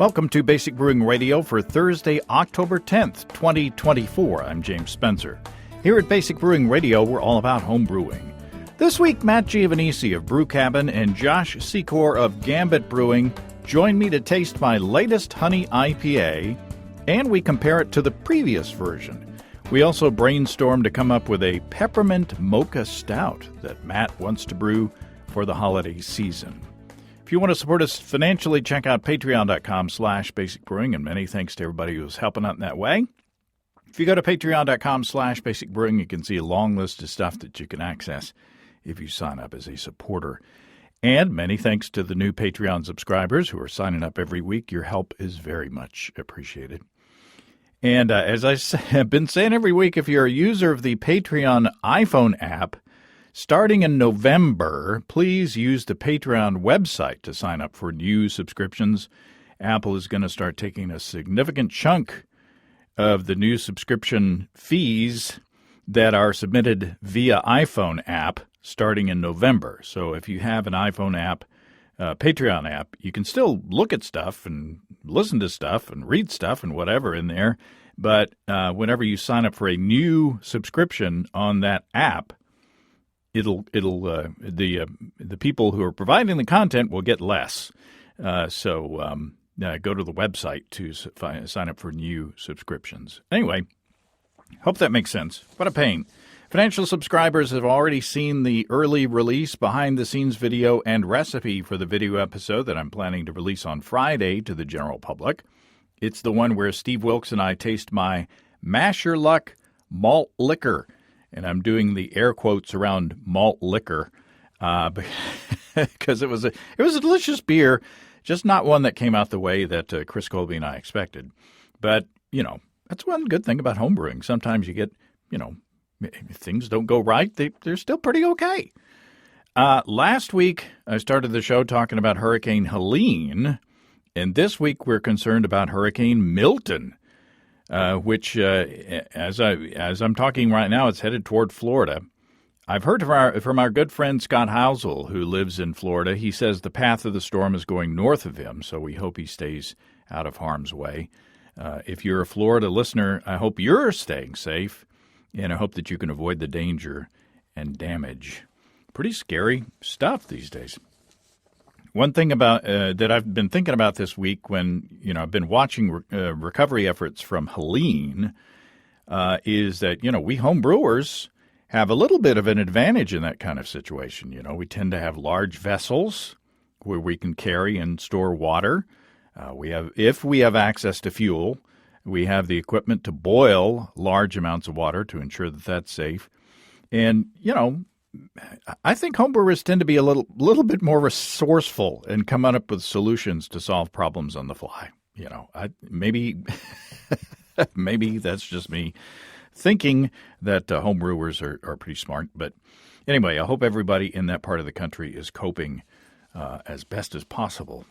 Welcome to Basic Brewing Radio for Thursday, October 10th, 2024. I'm James Spencer. Here at Basic Brewing Radio, we're all about home brewing. This week, Matt Giovanisci of Brew Cabin and Josh Secaur of Gambit Brewing join me to taste my latest Honey IPA, and we compare it to the previous version. We also brainstorm to come up with a Peppermint Mocha Stout that Matt wants to brew for the holiday season. If you want to support us financially, check out patreon.com/basicbrewing, and many thanks to everybody who's helping out in that way. If you go to patreon.com/basicbrewing, you can see a long list of stuff that you can access if you sign up as a supporter. And many thanks to the new Patreon subscribers who are signing up every week. Your help is very much appreciated. And as I have been saying every week, if you're a user of the Patreon iPhone app, starting in November, please use the Patreon website to sign up for new subscriptions. Apple is going to start taking a significant chunk of the new subscription fees that are submitted via iPhone app starting in November. So if you have an iPhone app, Patreon app, you can still look at stuff and listen to stuff and read stuff and whatever in there. But whenever you sign up for a new subscription on that app, the people who are providing the content will get less. So go to the website to sign up for new subscriptions. Anyway, hope that makes sense. What a pain. Financial subscribers have already seen the early release behind-the-scenes video and recipe for the video episode that I'm planning to release on Friday to the general public. It's the one where Steve Wilkes and I taste my Mash Your Luck malt liquor. And I'm doing the air quotes around malt liquor because it was a delicious beer, just not one that came out the way that Chris Colby and I expected. But, that's one good thing about homebrewing. Sometimes you get, if things don't go right, they're still pretty okay. Last week, I started the show talking about Hurricane Helene, and this week we're concerned about Hurricane Milton, which, as I'm talking right now, it's headed toward Florida. I've heard from our good friend Scott Housel, who lives in Florida. He says the path of the storm is going north of him, so we hope he stays out of harm's way. If you're a Florida listener, I hope you're staying safe. And I hope that you can avoid the danger and damage. Pretty scary stuff these days. One thing about that I've been thinking about this week when, I've been watching recovery efforts from Helene is that, we home brewers have a little bit of an advantage in that kind of situation. We tend to have large vessels where we can carry and store water. If we have access to fuel, we have the equipment to boil large amounts of water to ensure that that's safe. And, I think homebrewers tend to be a little bit more resourceful and come up with solutions to solve problems on the fly. Maybe that's just me thinking that homebrewers are pretty smart. But anyway, I hope everybody in that part of the country is coping as best as possible.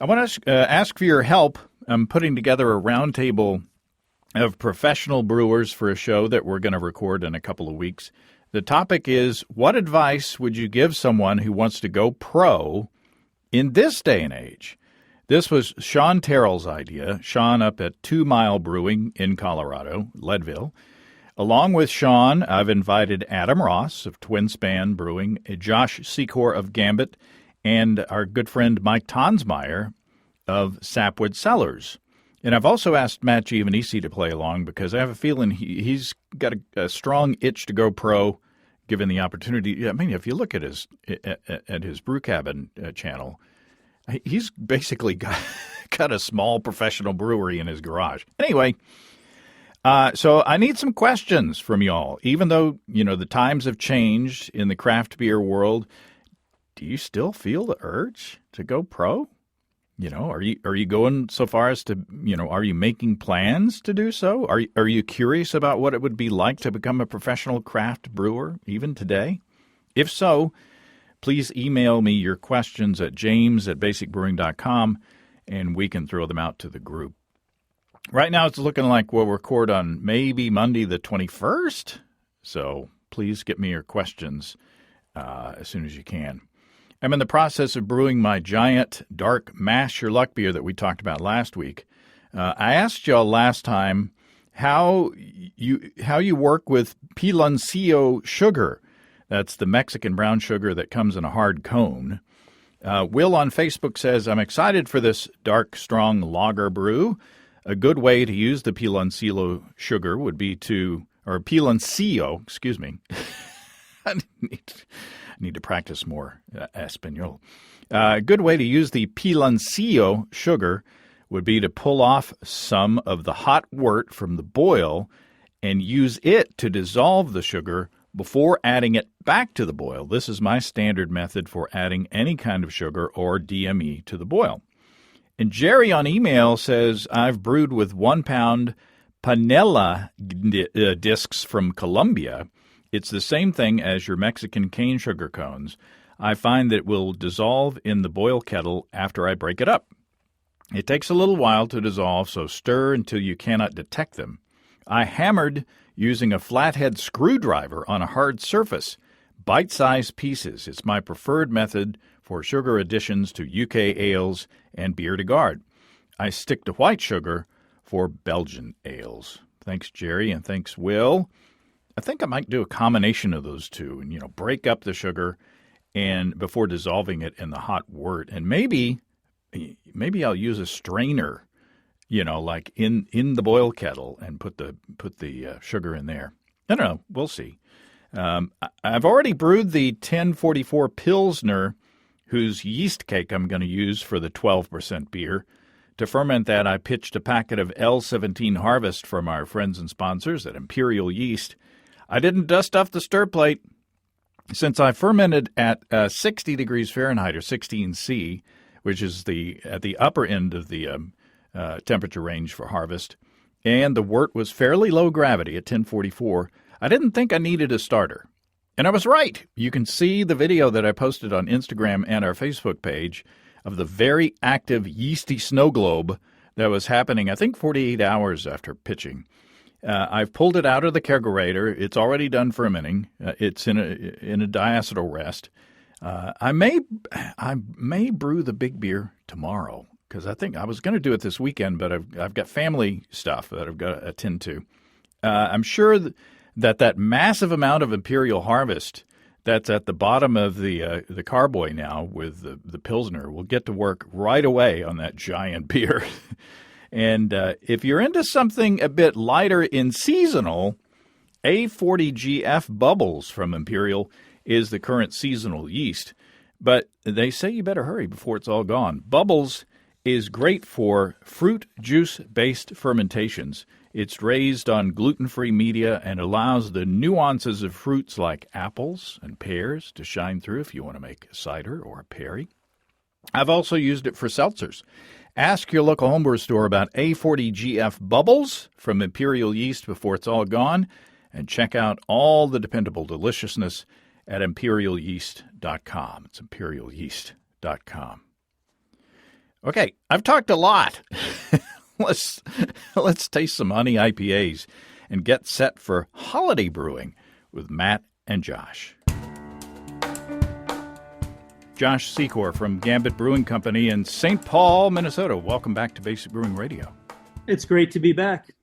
I want to ask for your help. I'm putting together a roundtable of professional brewers for a show that we're going to record in a couple of weeks. The topic is, what advice would you give someone who wants to go pro in this day and age? This was Sean Terrell's idea. Sean up at 2 Mile Brewing in Colorado, Leadville. Along with Sean, I've invited Adam Ross of Twin Span Brewing, Josh Secaur of Gambit, and our good friend Mike Tonsmeyer of Sapwood Cellars. And I've also asked Matt Giovanisci to play along because I have a feeling he's got a strong itch to go pro given the opportunity. I mean, if you look at his Brew Cabin channel, he's basically got a small professional brewery in his garage. Anyway, so I need some questions from y'all. Even though, the times have changed in the craft beer world, do you still feel the urge to go pro? Are you going so far as to, are you making plans to do so? Are you curious about what it would be like to become a professional craft brewer even today? If so, please email me your questions at james@basicbrewing.com and we can throw them out to the group. Right now it's looking like we'll record on maybe Monday the 21st. So please get me your questions as soon as you can. I'm in the process of brewing my giant dark mash your luck beer that we talked about last week. I asked y'all last time how you work with piloncillo sugar. That's the Mexican brown sugar that comes in a hard cone. Will on Facebook says, I'm excited for this dark, strong lager brew. A good way to use the piloncillo sugar would be piloncillo, excuse me. I need to practice more Espanol. A good way to use the piloncillo sugar would be to pull off some of the hot wort from the boil and use it to dissolve the sugar before adding it back to the boil. This is my standard method for adding any kind of sugar or DME to the boil. And Jerry on email says, I've brewed with 1 pound panela discs from Colombia. It's the same thing as your Mexican cane sugar cones. I find that it will dissolve in the boil kettle after I break it up. It takes a little while to dissolve, so stir until you cannot detect them. I hammered using a flathead screwdriver on a hard surface. Bite-sized pieces. It's my preferred method for sugar additions to UK ales and bière de garde. I stick to white sugar for Belgian ales. Thanks, Jerry, and thanks, Will. I think I might do a combination of those two and, break up the sugar and before dissolving it in the hot wort. And maybe I'll use a strainer, like in the boil kettle and put the sugar in there. I don't know. We'll see. I've already brewed the 1044 Pilsner, whose yeast cake I'm going to use for the 12% beer. To ferment that, I pitched a packet of L17 Harvest from our friends and sponsors at Imperial Yeast. I didn't dust off the stir plate. Since I fermented at 60 degrees Fahrenheit or 16 C, which is at the upper end of the temperature range for harvest, and the wort was fairly low gravity at 1044, I didn't think I needed a starter. And I was right. You can see the video that I posted on Instagram and our Facebook page of the very active yeasty snow globe that was happening, I think, 48 hours after pitching. I've pulled it out of the kegerator. It's already done fermenting. It's in a diacetyl rest. I may brew the big beer tomorrow because I think I was going to do it this weekend, but I've got family stuff that I've got to attend to. I'm sure that massive amount of Imperial Harvest that's at the bottom of the carboy now with the Pilsner will get to work right away on that giant beer. And if you're into something a bit lighter in seasonal, A40GF Bubbles from Imperial is the current seasonal yeast. But they say you better hurry before it's all gone. Bubbles is great for fruit juice-based fermentations. It's raised on gluten-free media and allows the nuances of fruits like apples and pears to shine through if you want to make a cider or a perry. I've also used it for seltzers. Ask your local homebrew store about A40GF Bubbles from Imperial Yeast before it's all gone, and check out all the dependable deliciousness at imperialyeast.com. It's imperialyeast.com. Okay, I've talked a lot. Let's taste some Honey IPAs and get set for holiday brewing with Matt and Josh. Josh Secaur from Gambit Brewing Company in St. Paul, Minnesota. Welcome back to Basic Brewing Radio. It's great to be back.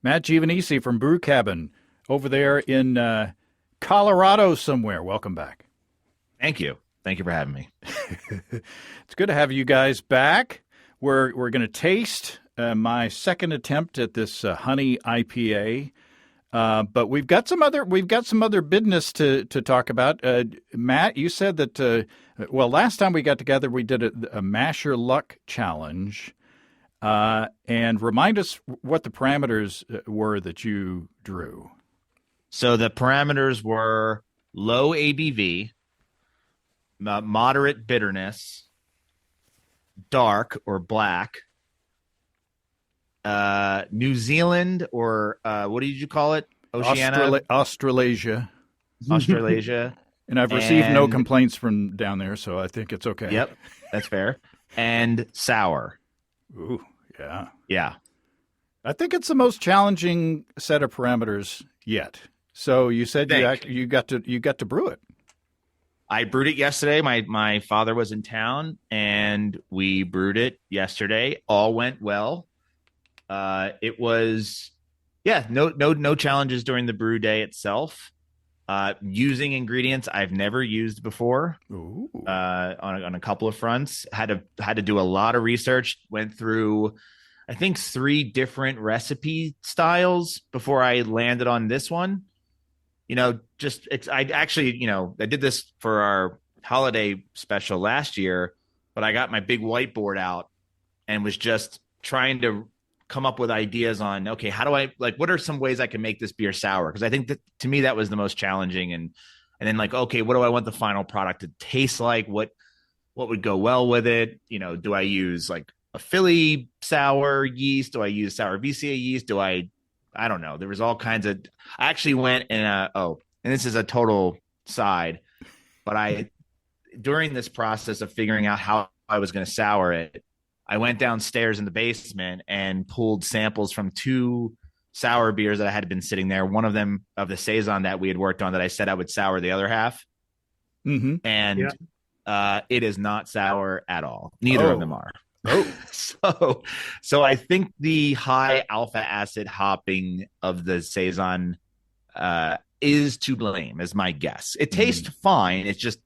Matt Giovanisci from Brew Cabin over there in Colorado somewhere. Welcome back. Thank you. Thank you for having me. It's good to have you guys back. We're going to taste my second attempt at this Honey IPA. But we've got some other business to talk about. Matt, you said that last time we got together we did a Mash Your Luck challenge, and remind us what the parameters were that you drew. So the parameters were low ABV, moderate bitterness, dark or black, New Zealand or what did you call it? Oceania? Australasia. And I've received no complaints from down there, so I think it's okay. Yep, that's fair. And sour. Ooh, yeah. Yeah. I think it's the most challenging set of parameters yet. So you said you got to brew it. I brewed it yesterday. My father was in town, and we brewed it yesterday. All went well. It was, yeah, no challenges during the brew day itself. Using ingredients I've never used before. Ooh. On a couple of fronts. Had to do a lot of research. Went through, I think, 3 different recipe styles before I landed on this one. I actually, I did this for our holiday special last year, but I got my big whiteboard out and was just trying to come up with ideas on, okay, how do I, what are some ways I can make this beer sour? Because I think that, to me, that was the most challenging. And then okay, what do I want the final product to taste like? What would go well with it? Do I use like a Philly sour yeast? Do I use sour VCA yeast? I don't know. There was all kinds of. I actually went and and this is a total side, but during this process of figuring out how I was going to sour it, I went downstairs in the basement and pulled samples from 2 sour beers that had been sitting there. One of them of the saison that we had worked on that I said I would sour the other half, and it is not sour at all. Neither of them are. So I think the high alpha acid hopping of the saison is to blame, is my guess. It tastes fine. It just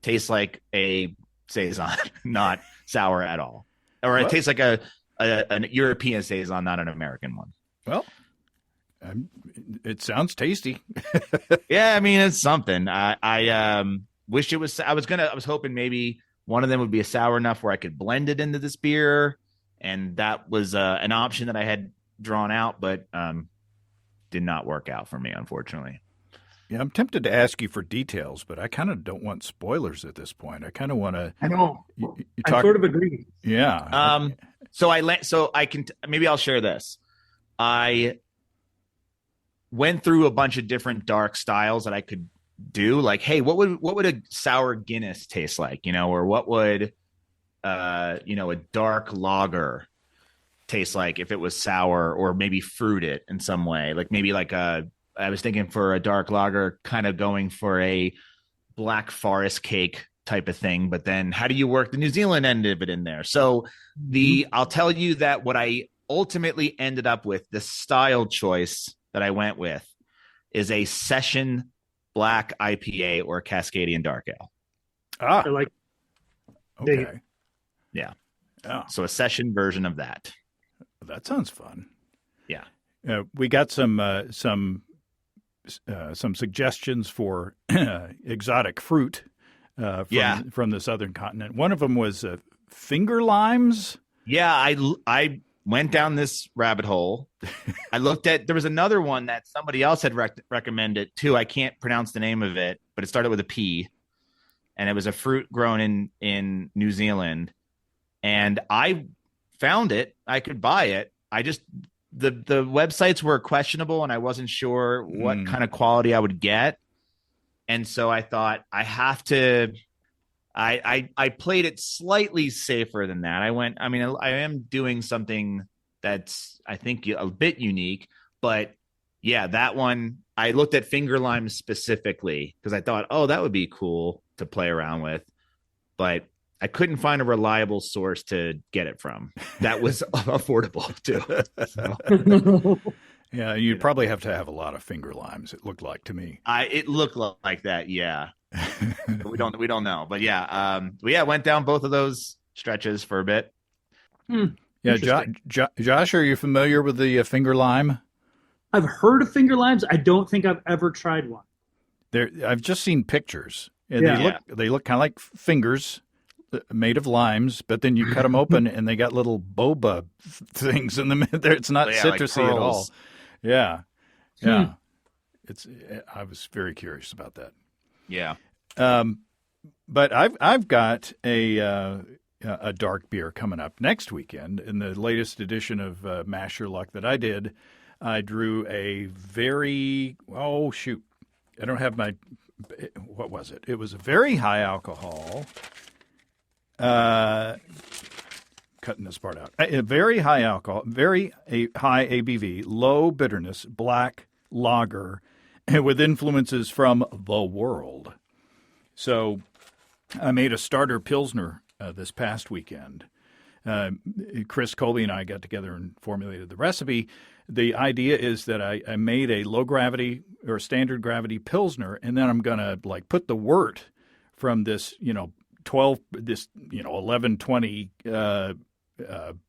tastes like a saison, not sour at all. Or it tastes like an European saison, not an American one. Well, it sounds tasty. Yeah, I mean, it's something. I wish it was. I was hoping maybe one of them would be a sour enough where I could blend it into this beer, and that was an option that I had drawn out, but did not work out for me, unfortunately. Yeah, I'm tempted to ask you for details, but I kind of don't want spoilers at this point. I kind of want to. I know. I sort of agree. Yeah. So I can maybe I'll share this. I went through a bunch of different dark styles that I could do. Like, hey, what would a sour Guinness taste like? Or what would a dark lager taste like if it was sour, or maybe fruit it in some way? Like maybe I was thinking for a dark lager, kind of going for a Black Forest cake type of thing. But then how do you work the New Zealand end of it in there? So I'll tell you that what I ultimately ended up with, the style choice that I went with, is a session black IPA or Cascadian dark ale. I like. Okay. Yeah. Oh. So a session version of that. That sounds fun. Yeah. We got some suggestions for exotic fruit from the southern continent. One of them was finger limes. Yeah, I went down this rabbit hole. I looked at, there was another one that somebody else had recommended too. I can't pronounce the name of it, but it started with a P, and it was a fruit grown in New Zealand. And I found it. I could buy it. The websites were questionable, and I wasn't sure what kind of quality I would get. And so I thought I have to. I played it slightly safer than that. I am doing something that's, I think, a bit unique, but yeah, that one, I looked at finger limes specifically because I thought, that would be cool to play around with, but I couldn't find a reliable source to get it from that was affordable too. So. Yeah, you'd probably have to have a lot of finger limes, it looked like to me. It looked like that, yeah. we don't know, but yeah, went down both of those stretches for a bit. Yeah, Josh, are you familiar with the finger lime? I've heard of finger limes. I don't think I've ever tried one. I've just seen pictures, and they look kind of like fingers made of limes, but then you cut them open, and they got little boba things in them. It's not citrusy at all. Yeah. I was very curious about that. Yeah. But I've got a dark beer coming up next weekend. In the latest edition of Mash Your Luck that I did, I drew a very, I don't have my, what was it? It was a very high alcohol, cutting this part out, a very high alcohol, high ABV, low bitterness, black lager with influences from the world. So I made a starter Pilsner this past weekend. Chris Colby and I got together and formulated the recipe. The idea is that I made a low gravity or standard gravity Pilsner, and then I'm going to like put the wort from this, 1120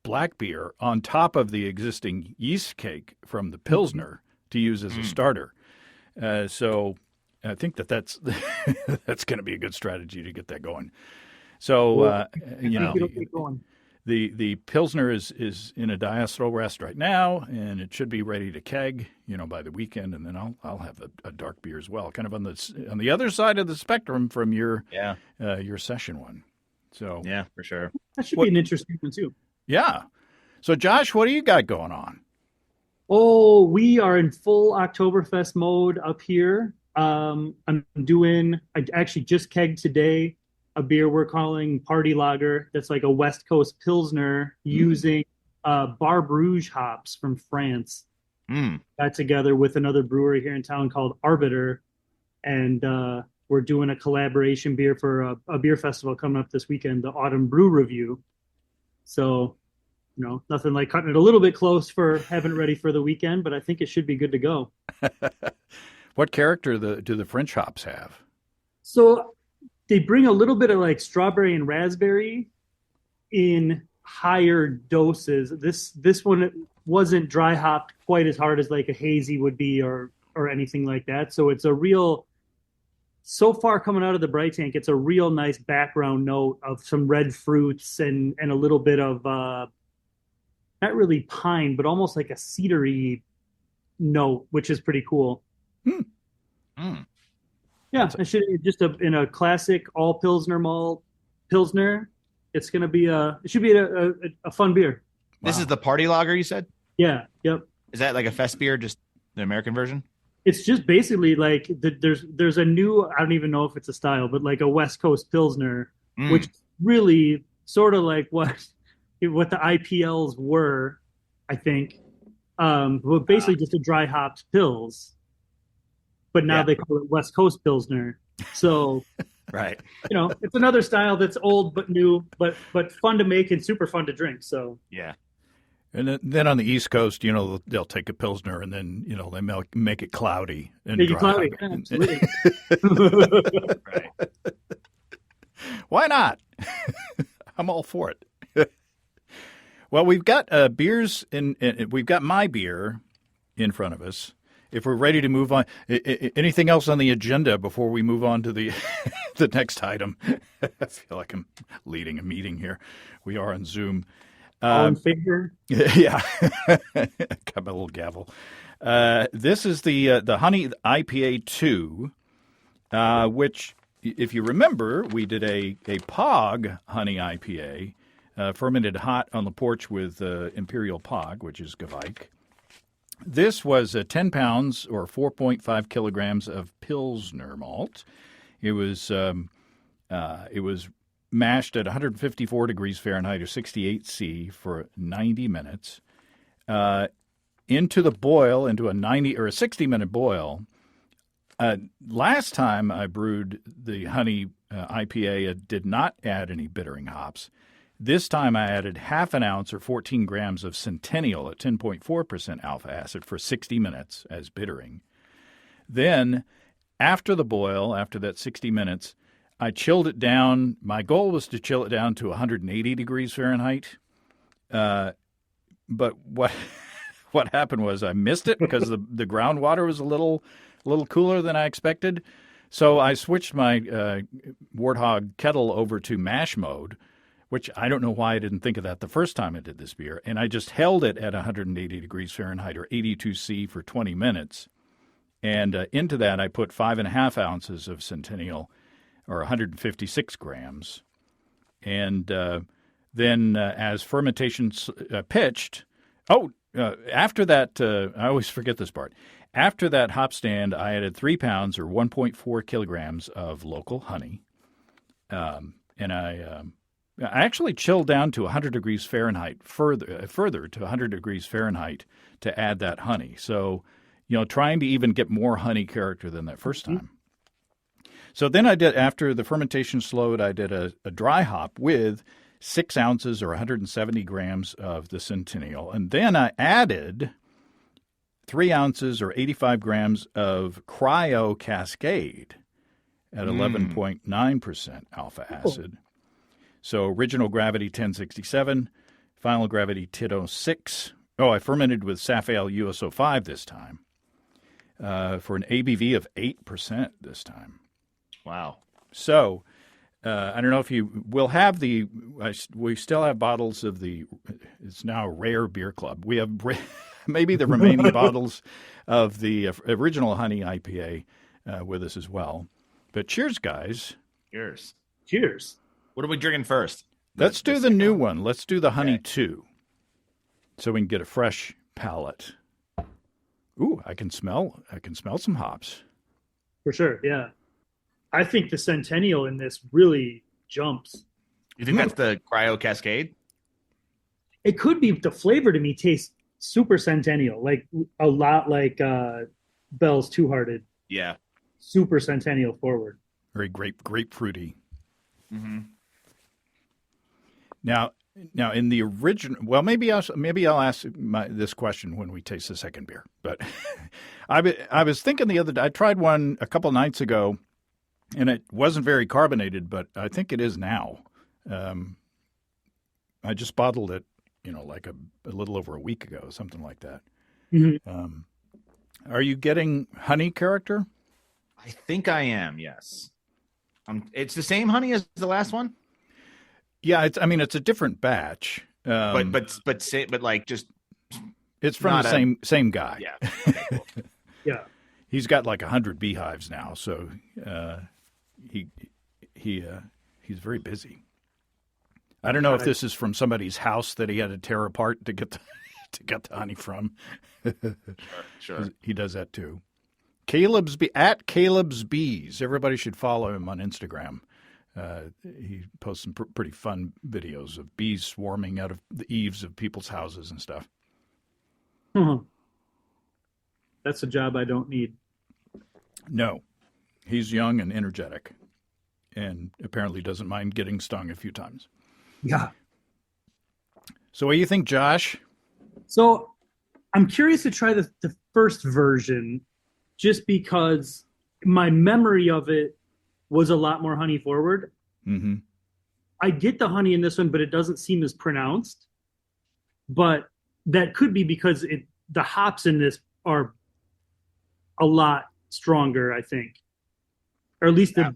black beer on top of the existing yeast cake from the Pilsner to use as a starter. So I think that's that's going to be a good strategy to get that going. So It'll get going. the Pilsner is in a diacetyl rest right now, and it should be ready to keg, by the weekend, and then I'll have a dark beer as well, kind of on the other side of the spectrum from your session one. So Yeah, for sure. That should be an interesting one too. Yeah. So Josh, what do you got going on? Oh, we are in full Oktoberfest mode up here. I actually just kegged today a beer we're calling Party Lager. That's like a West Coast Pilsner using Bar Bruges hops from France. Got together with another brewery here in town called Arbiter, and we're doing a collaboration beer for a beer festival coming up this weekend, the Autumn Brew Review. So, nothing like cutting it a little bit close for having it ready for the weekend, but I think it should be good to go. What character do the French hops have? So they bring a little bit of like strawberry and raspberry in higher doses. This one wasn't dry hopped quite as hard as like a hazy would be or anything like that. So it's so far coming out of the Bright Tank, it's a real nice background note of some red fruits and a little bit of not really pine, but almost like a cedary note, which is pretty cool. Yeah, it should just in a classic all Pilsner malt Pilsner. It should be a fun beer. This is the Party Lager, you said? Yeah. Yep. Is that like a fest beer, just the American version? It's just basically like there's a new, I don't even know if it's a style, but like a West Coast Pilsner, which really sort of like what the IPLs were, I think. But basically just a dry hopped Pils. But now they call it West Coast Pilsner. So, right. It's another style that's old but new, but fun to make and super fun to drink. So yeah. And then on the East Coast, they'll take a Pilsner and then, they make it cloudy. And make it cloudy. Absolutely. Right. Why not? I'm all for it. Well, we've got beers, and we've got my beer in front of us. If we're ready to move on, anything else on the agenda before we move on to the the next item? I feel like I'm leading a meeting here. We are on Zoom. All in favor? Yeah. Got my little gavel. This is the Honey IPA 2, which, if you remember, we did a Pog Honey IPA, fermented hot on the porch with Imperial Pog, which is Giovanisci. This was 10 pounds or 4.5 kilograms of Pilsner malt. It was mashed at 154 degrees Fahrenheit or 68 C for 90 minutes. Into a 60-minute boil. Last time I brewed the Honey IPA, it did not add any bittering hops. This time I added half an ounce or 14 grams of Centennial at 10.4% alpha acid for 60 minutes as bittering. Then, after the boil, after that 60 minutes, I chilled it down. My goal was to chill it down to 180 degrees Fahrenheit. But what happened was I missed it because the groundwater was a little cooler than I expected. So I switched my Warthog kettle over to mash mode, which I don't know why I didn't think of that the first time I did this beer. And I just held it at 180 degrees Fahrenheit or 82 C for 20 minutes. And into that, I put 5.5 ounces of Centennial or 156 grams. And then as fermentation pitched, after that, I always forget this part. After that hop stand, I added 3 pounds or 1.4 kilograms of local honey. And I actually chilled down to 100 degrees Fahrenheit, further to 100 degrees Fahrenheit to add that honey. So, trying to even get more honey character than that first time. So then I did, after the fermentation slowed, I did a dry hop with 6 ounces or 170 grams of the Centennial. And then I added 3 ounces or 85 grams of Cryo Cascade at 11.9% alpha acid. So original gravity 1067, final gravity 1006. Oh, I fermented with Safale USO5 this time for an ABV of 8% this time. Wow. So I don't know if you will have we still have bottles of it's now Rare Beer Club. We have maybe the remaining bottles of the original Honey IPA with us as well. But cheers, guys. Cheers. Cheers. What are we drinking first? Let's do the new one. Let's do the Honey 2 so we can get a fresh palate. Ooh, I can smell some hops. For sure, yeah. I think the Centennial in this really jumps. You think that's the Cryo Cascade? It could be. The flavor to me tastes super Centennial, like a lot like Bell's Two Hearted. Yeah. Super Centennial forward. Very grapefruity. Mm-hmm. Now in the original, well, maybe I'll ask this question when we taste the second beer. But I was thinking the other day, I tried one a couple nights ago, and it wasn't very carbonated, but I think it is now. I just bottled it, like a little over a week ago, something like that. Mm-hmm. Are you getting honey character? I think I am. Yes. It's the same honey as the last one. Yeah, it's a different batch. But like just it's from the same guy. Yeah. Okay, cool. Yeah. He's got like 100 beehives now, so he's very busy. I don't know if this is from somebody's house that he had to tear apart to get the honey from. Sure. He does that too. Caleb's Bees. Everybody should follow him on Instagram. He posts some pretty fun videos of bees swarming out of the eaves of people's houses and stuff. Mm-hmm. That's a job I don't need. No, he's young and energetic, and apparently doesn't mind getting stung a few times. Yeah. So what do you think, Josh? So I'm curious to try the first version just because my memory of it was a lot more honey forward. Mm-hmm. I get the honey in this one, but it doesn't seem as pronounced. But that could be because the hops in this are a lot stronger, I think. Or at least that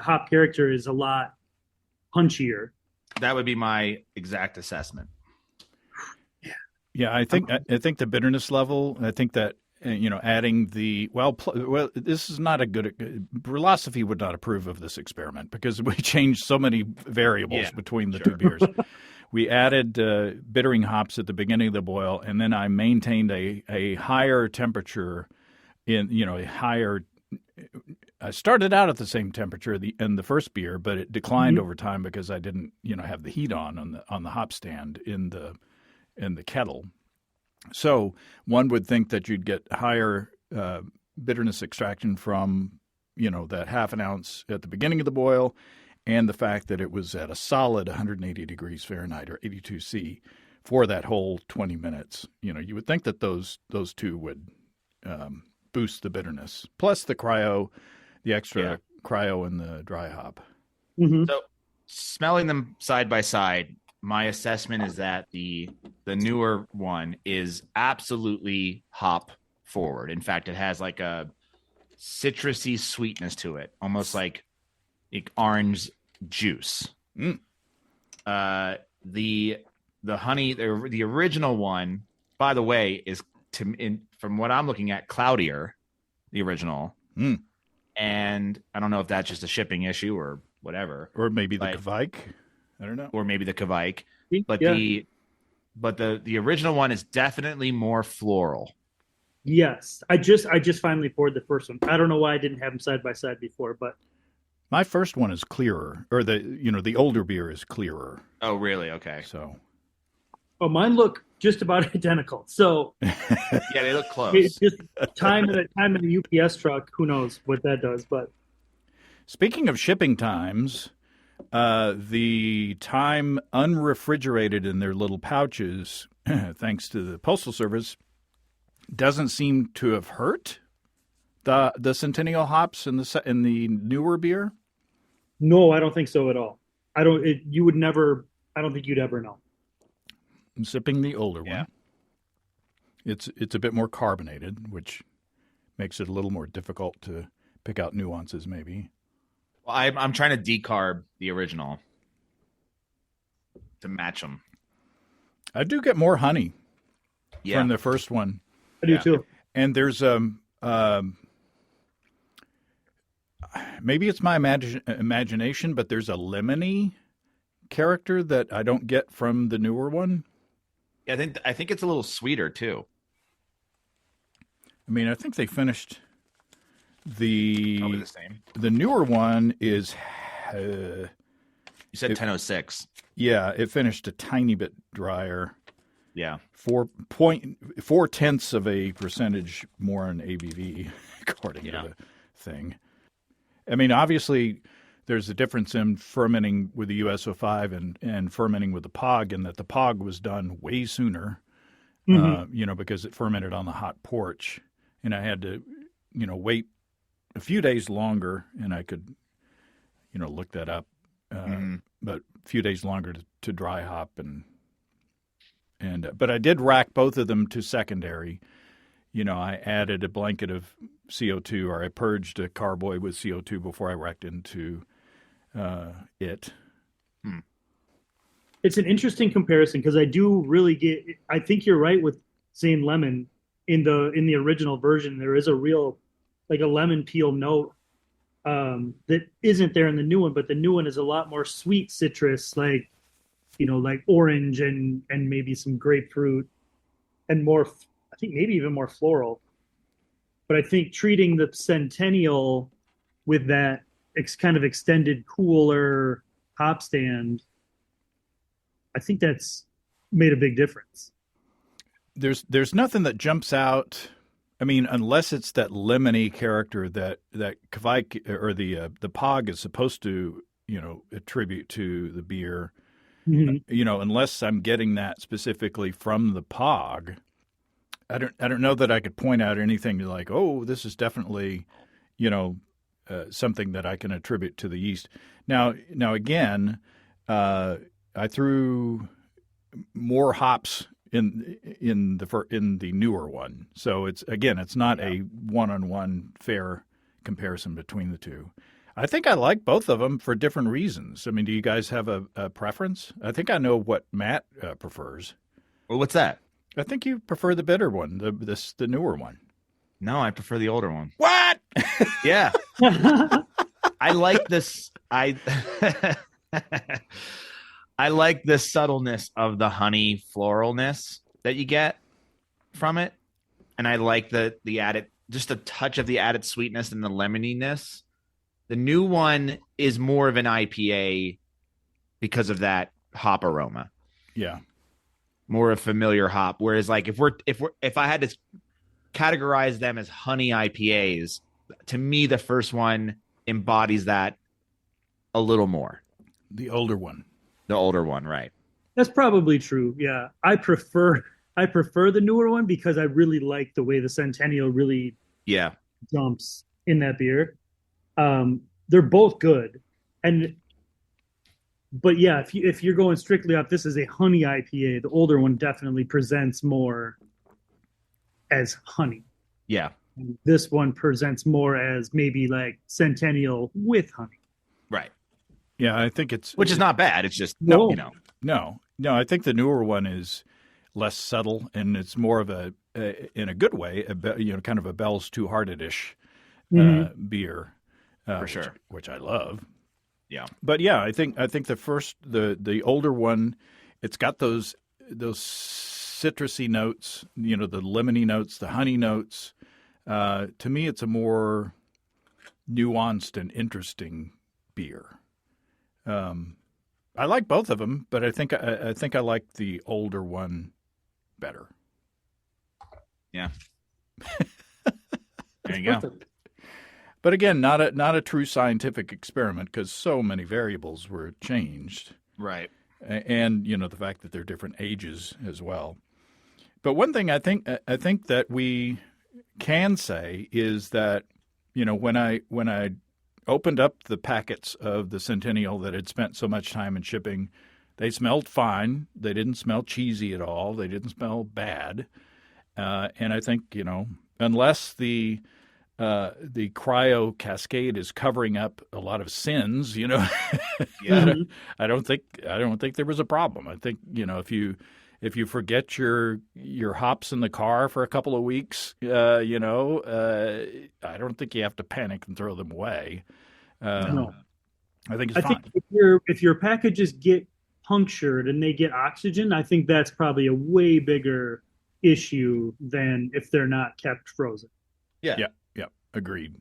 hop character is a lot punchier. That would be my exact assessment. Yeah, I think the bitterness level. I think that adding the this is not a good. Philosophy would not approve of this experiment because we changed so many variables between the two beers. We added bittering hops at the beginning of the boil, and then I maintained a higher temperature a higher. I started out at the same temperature in the first beer, but it declined over time because I didn't have the heat on the hop stand in the kettle. So one would think that you'd get higher bitterness extraction from that half an ounce at the beginning of the boil, and the fact that it was at a solid 180 degrees Fahrenheit or 82 C for that whole 20 minutes. You would think that those two would boost the bitterness, plus the extra cryo and the dry hop. Mm-hmm. So smelling them side by side, my assessment is that the newer one is absolutely hop forward. In fact, it has like a citrusy sweetness to it, almost like orange juice. Mm. The honey, the original one, by the way, is from what I'm looking at, cloudier, the original. Mm. And I don't know if that's just a shipping issue or whatever, or maybe the Kvike. I don't know. Or maybe the Kvike. But the original one is definitely more floral. Yes. I just finally poured the first one. I don't know why I didn't have them side by side before, but my first one is clearer, or the older beer is clearer. Oh, really? Okay. So mine look just about identical. So yeah, they look close. It's just time in a UPS truck, who knows what that does, but Speaking of shipping times, the time unrefrigerated in their little pouches, thanks to the Postal Service, doesn't seem to have hurt the Centennial hops in the newer beer. No, I don't think so at all. You would never. I don't think you'd ever know. I'm sipping the older Yeah. one. It's a bit more carbonated, which makes it a little more difficult to pick out nuances, maybe. Well, I'm trying to decarb the original to match them. I do get more honey Yeah. from the first one. I do Yeah. too. And there's maybe it's my imagination, but there's a lemony character that I don't get from the newer one. Yeah, I think it's a little sweeter too. I mean, I think they finished Probably the same. the newer one is You said 1006. yeah, it finished a tiny bit drier. Yeah. 4.4 of a percentage more in ABV, according to the thing. I mean, obviously, there's a difference in fermenting with the USO5 and fermenting with the POG, in that the POG was done way sooner, because it fermented on the hot porch, and I had to, wait a few days longer, and I could, look that up, but a few days longer to dry hop but I did rack both of them to secondary. I added a blanket of CO2, or I purged a carboy with CO2 before I racked into it. It's an interesting comparison because I do really get. I think you're right with saying lemon in the original version. There is a real like a lemon peel note that isn't there in the new one, but the new one is a lot more sweet citrus, like orange and maybe some grapefruit and more. I think maybe even more floral. But I think treating the Centennial with that kind of extended cooler hop stand, I think that's made a big difference. There's nothing that jumps out. I mean, unless it's that lemony character that Kvike or the POG is supposed to, attribute to the beer. Unless I'm getting that specifically from the POG, I don't know that I could point out anything like, oh, this is definitely, something that I can attribute to the yeast. Now again, I threw more hops in the newer one, so it's not a one-on-one fair comparison between the two. I think I like both of them for different reasons. I mean, do you guys have a preference? I think I know what Matt prefers. Well, what's that? I think you prefer the bitter one, the newer one. No, I prefer the older one. What? Yeah. I like this. I like the subtleness of the honey floralness that you get from it. And I like the added, just a touch of the added sweetness and the lemoniness. The new one is more of an IPA because of that hop aroma. Yeah. More of familiar hop. Whereas like if I had to categorize them as honey IPAs, to me the first one embodies that a little more. The older one. The older one, right. That's probably true. Yeah. I prefer the newer one because I really like the way the Centennial really jumps in that beer. They're both good. But yeah, if you're going strictly off, this is a honey IPA. The older one definitely presents more as honey. Yeah. This one presents more as maybe like Centennial with honey. Right. Yeah, I think which is not bad. It's just No. I think the newer one is less subtle, and it's more of in a good way, kind of a Bell's Two Hearted-ish beer, for sure, which I love. Yeah, but yeah, I think the older one, it's got those citrusy notes, the lemony notes, the honey notes. To me, it's a more nuanced and interesting beer. I like both of them, but I think I like the older one better. Yeah. There you go. But again, not a true scientific experiment because so many variables were changed. Right. And the fact that they're different ages as well. But one thing I think that we can say is that when I opened up the packets of the Centennial that had spent so much time in shipping, they smelled fine. They didn't smell cheesy at all. They didn't smell bad. And I think unless the cryo cascade is covering up a lot of sins, Yeah. I don't think there was a problem. I think if you forget your hops in the car for a couple of weeks, I don't think you have to panic and throw them away. No. I think it's I fine. think if your packages get punctured and they get oxygen, I think that's probably a way bigger issue than if they're not kept frozen. Yeah. Agreed.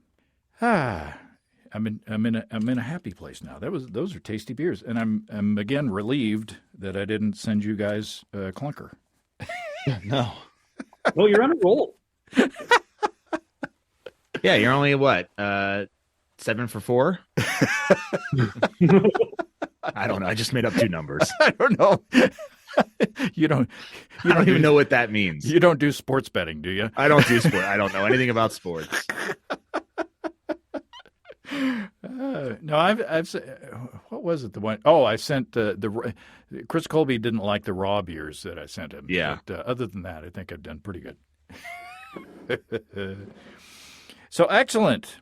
I'm in a happy place now. Those are tasty beers, and I'm again relieved that I didn't send you guys a clunker. No. Well, you're on a roll. Yeah, you're only what? 7 for 4? I don't know. I just made up 2 numbers. I don't know. You don't even know what that means. You don't do sports betting, do you? I don't do sport. I don't know anything about sports. No, I've what was it? The one I sent the Chris Colby didn't like the raw beers that I sent him. Yeah. But, other than that, I think I've done pretty good. So excellent.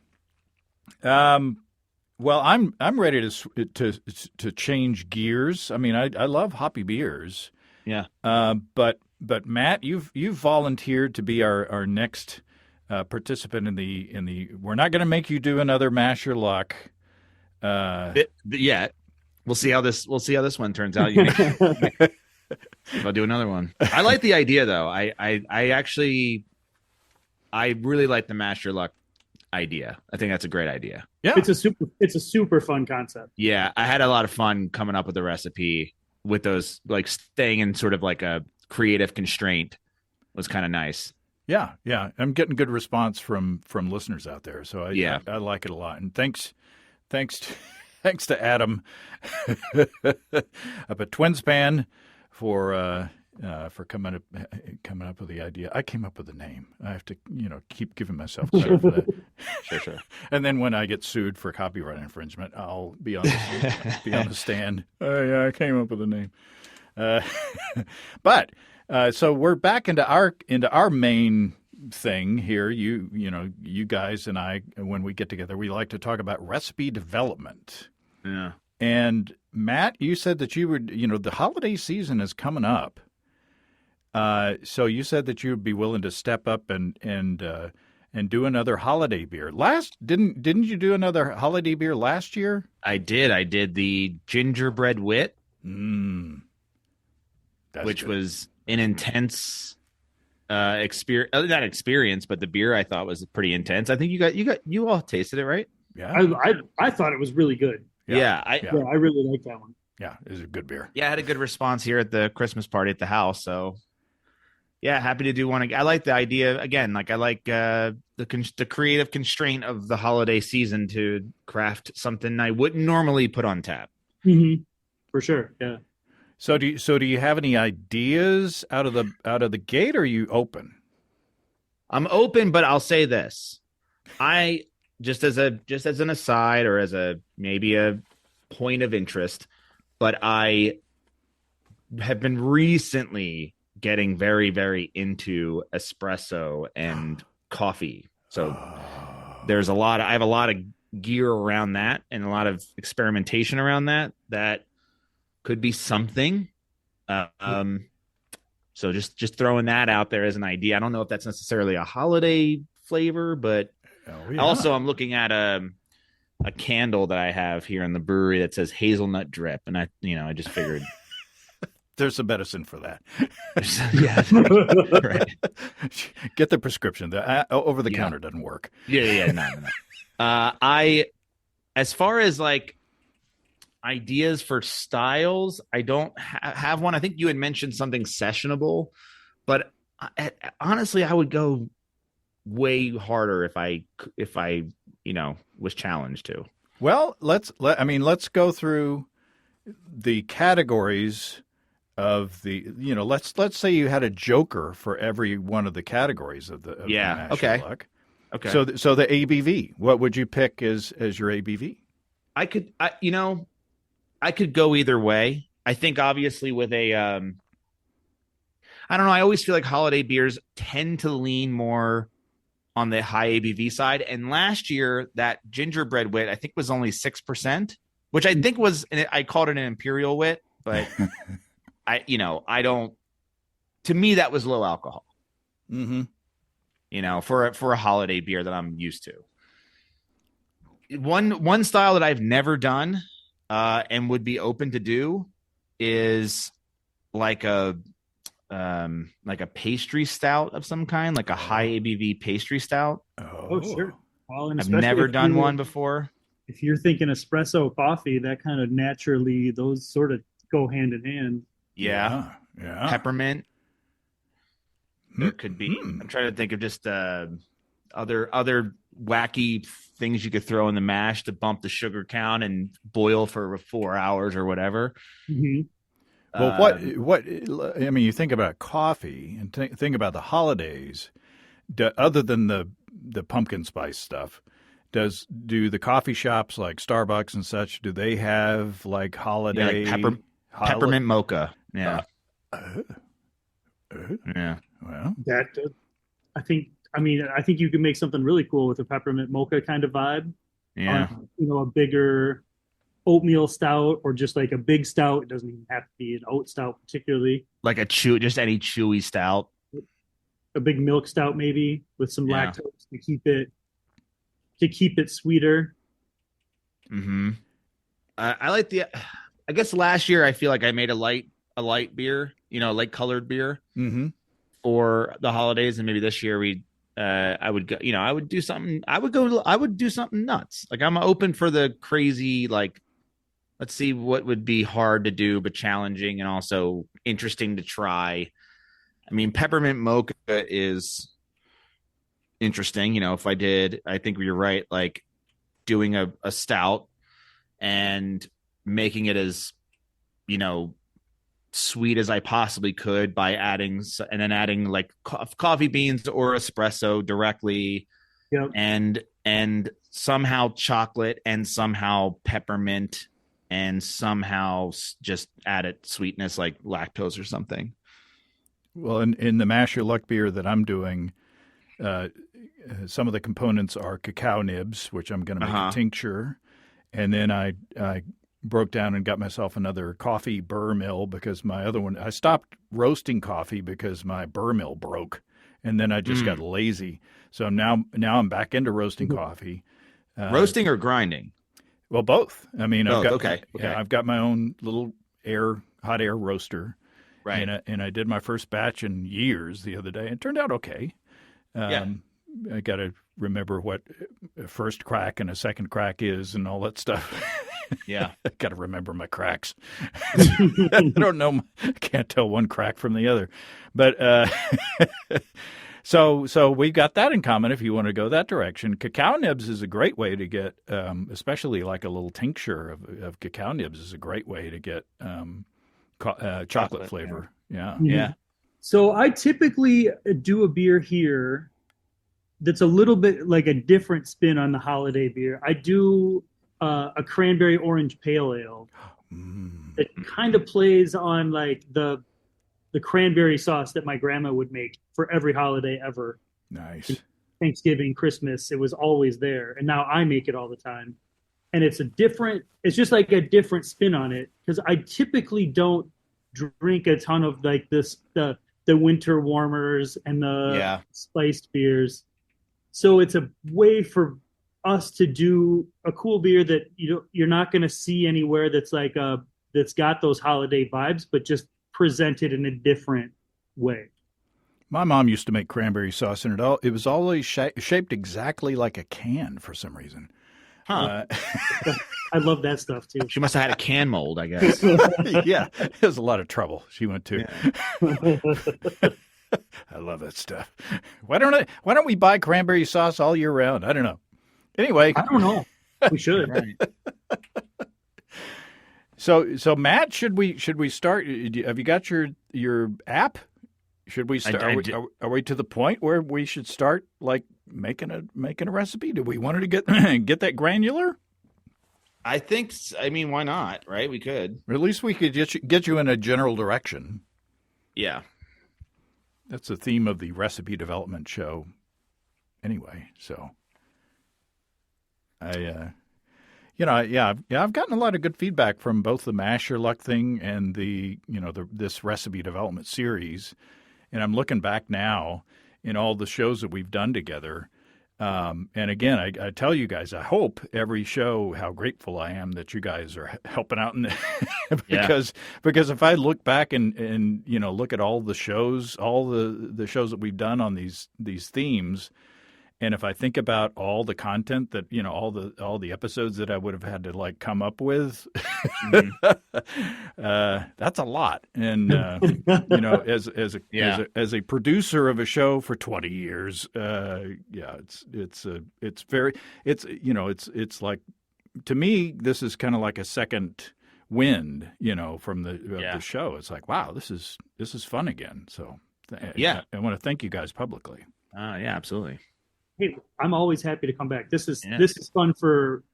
Well, I'm ready to change gears. I mean, I love hoppy beers. Yeah. But Matt, you've volunteered to be our next participant in the. We're not going to make you do another Mash Your Luck. Yet. We'll see how this one turns out. If I'll do another one. I like the idea though. I really like the Mash Your Luck idea. I think that's a great idea. Yeah. It's a super fun concept. Yeah, I had a lot of fun coming up with the recipe with those, like staying in sort of like a creative constraint was kind of nice. Yeah. I'm getting good response from listeners out there, so I like it a lot. And thanks to Adam up at Twinspan for coming up with the idea. I came up with the name. I have to keep giving myself credit for that. Sure. And then when I get sued for copyright infringement, I'll be on the stand. Oh yeah, I came up with the name. But so we're back into our main thing here. You guys and I, when we get together, we like to talk about recipe development. Yeah. And Matt, you said that you would, the holiday season is coming up. So you said that you would be willing to step up and do another holiday beer. Didn't you do another holiday beer last year? I did the gingerbread wit, which was an intense experience. Not experience, but the beer I thought was pretty intense. I think you all tasted it, right? Yeah. I thought it was really good. Yeah, I really like that one. Yeah, it was a good beer. Yeah, I had a good response here at the Christmas party at the house. So, yeah, happy to do one again. I like the idea again. Like I like the creative constraint of the holiday season to craft something I wouldn't normally put on tap. Mm-hmm. For sure. Yeah. So do you have any ideas out of the gate, or are you open? I'm open, but I'll say this: I just as an aside, or as maybe a point of interest, but I have been recently getting very, very into espresso and coffee. So I have a lot of gear around that and a lot of experimentation around that could be something. So just throwing that out there as an idea. I don't know if that's necessarily a holiday flavor, but also I'm looking at a candle that I have here in the brewery that says hazelnut drip, and I just figured there's some medicine for that. Yeah, right. Get the prescription. The over the counter doesn't work. Yeah. No. As far as like ideas for styles, I don't have one. I think you had mentioned something sessionable, but honestly, I would go way harder if I was challenged to. Well, let's go through the categories of the, let's say you had a joker for every one of the categories of the Mash Okay. Your Luck. Okay. So the ABV, what would you pick as your ABV? I could go either way. I think obviously with a, I don't know. I always feel like holiday beers tend to lean more on the high ABV side. And last year, that gingerbread wit, I think, was only 6%, which I think I called it an imperial wit, but to me, that was low alcohol. Mm-hmm. For a holiday beer that I'm used to. One style that I've never done and would be open to do is like a pastry stout of some kind, like a high ABV pastry stout. Oh, sure. Well, and I've never done one before. If you're thinking espresso coffee, that kind of naturally, those sort of go hand in hand. Yeah. Peppermint. There could be. I'm trying to think of just other wacky things you could throw in the mash to bump the sugar count and boil for 4 hours or whatever. Mm-hmm. Well, you think about coffee and think about the holidays. Other than the pumpkin spice stuff, do the coffee shops like Starbucks and such, do they have like holiday peppermint mocha? Yeah. Yeah. Well, I think you could make something really cool with a peppermint mocha kind of vibe. Yeah. A bigger oatmeal stout or just like a big stout. It doesn't even have to be an oat stout particularly. Like just any chewy stout. A big milk stout maybe with some lactose to keep it sweeter. Mm-hmm. I like I guess last year I feel like I made a light beer, light colored beer for the holidays, and maybe this year I would do something nuts. Like I'm open for the crazy, like, let's see what would be hard to do but challenging and also interesting to try. I mean, peppermint mocha is interesting. I think you're right, like doing a stout and making it as, sweet as I possibly could by adding like coffee beans or espresso directly. Yep. And somehow chocolate and somehow peppermint and somehow just added sweetness like lactose or something. Well, in the Mash Your Luck beer that I'm doing, some of the components are cacao nibs, which I'm going to make a tincture. And then I broke down and got myself another coffee burr mill because my other one, I stopped roasting coffee because my burr mill broke. And then I just got lazy. So now I'm back into roasting coffee. Roasting or grinding? Well, both. I mean, I've got my own little hot air roaster. Right. And I did my first batch in years the other day. It turned out okay. I got to remember what a first crack and a second crack is and all that stuff. Yeah. I got to remember my cracks. I don't know. I can't tell one crack from the other. But so we got that in common if you want to go that direction. Cacao nibs is a great way to get, especially like a little tincture of cacao nibs is a great way to get chocolate flavor. Yeah. Mm-hmm. Yeah. So I typically do a beer here that's a little bit like a different spin on the holiday beer. I do a cranberry orange pale ale. It kind of plays on like the cranberry sauce that my grandma would make for every holiday ever. Nice. Thanksgiving, Christmas, it was always there. And now I make it all the time. And it's just like a different spin on it. Because I typically don't drink a ton of like the winter warmers and the spiced beers. So it's a way for us to do a cool beer that you're not going to see anywhere that's like that's got those holiday vibes, but just presented in a different way. My mom used to make cranberry sauce, and it was always shaped exactly like a can for some reason. Huh. I love that stuff too. She must have had a can mold, I guess. Yeah, it was a lot of trouble she went to. Yeah. I love that stuff. Why don't we buy cranberry sauce all year round? I don't know. Anyway, I don't know. We should. Right. so Matt, should we start? Have you got your app? Should we start? Are we to the point where we should start like making a recipe? Do we want to get that granular? I think. I mean, why not? Right? We could. Or at least we could get you in a general direction. Yeah. That's the theme of the recipe development show. Anyway, so I've gotten a lot of good feedback from both the Mash Your Luck thing and this recipe development series. And I'm looking back now in all the shows that we've done together. And again, I tell you guys, I hope every show how grateful I am that you guys are helping out because if I look back and look at all the shows, all the shows that we've done on these themes, and if I think about all the content that all the episodes that I would have had to like come up with, that's a lot. And as a producer of a show for 20 years, it's like, to me, this is kind of like a second wind, from the show. It's like, wow, this is fun again. So I want to thank you guys publicly. Yeah, absolutely. Hey, I'm always happy to come back. This is fun for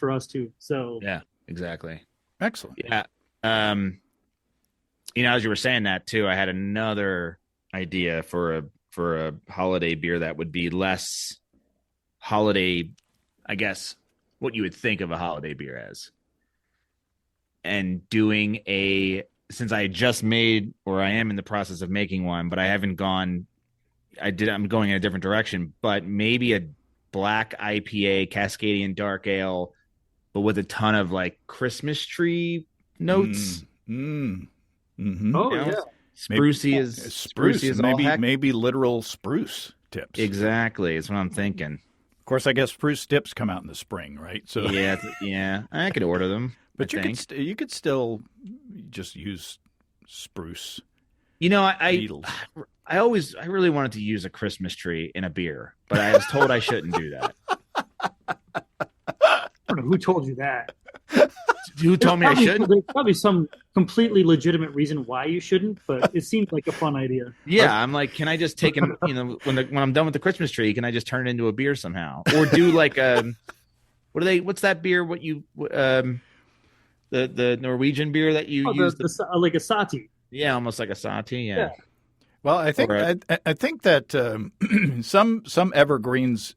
us too. So yeah, exactly. Excellent. Yeah. As you were saying that too, I had another idea for a holiday beer that would be less holiday, I guess, what you would think of a holiday beer as. And doing since I just made, or I am in the process of making one, but I haven't gone. I'm going in a different direction, but maybe a black IPA, Cascadian Dark Ale, but with a ton of like Christmas tree notes. Mm-hmm. Oh, yeah. Sprucey is maybe literal spruce tips. Exactly. That's what I'm thinking. Of course, I guess spruce tips come out in the spring, right? So yeah. I could order them. But you could still just use spruce. I really wanted to use a Christmas tree in a beer, but I was told I shouldn't do that. I don't know who told you that. Who told me I shouldn't? There's probably some completely legitimate reason why you shouldn't, but it seemed like a fun idea. Yeah, I'm like, can I just take him? When I'm done with the Christmas tree, can I just turn it into a beer somehow, or do like what's that beer? The Norwegian beer that you use? Like a sati. Yeah, almost like a sati. Yeah. Well, I think that some evergreens,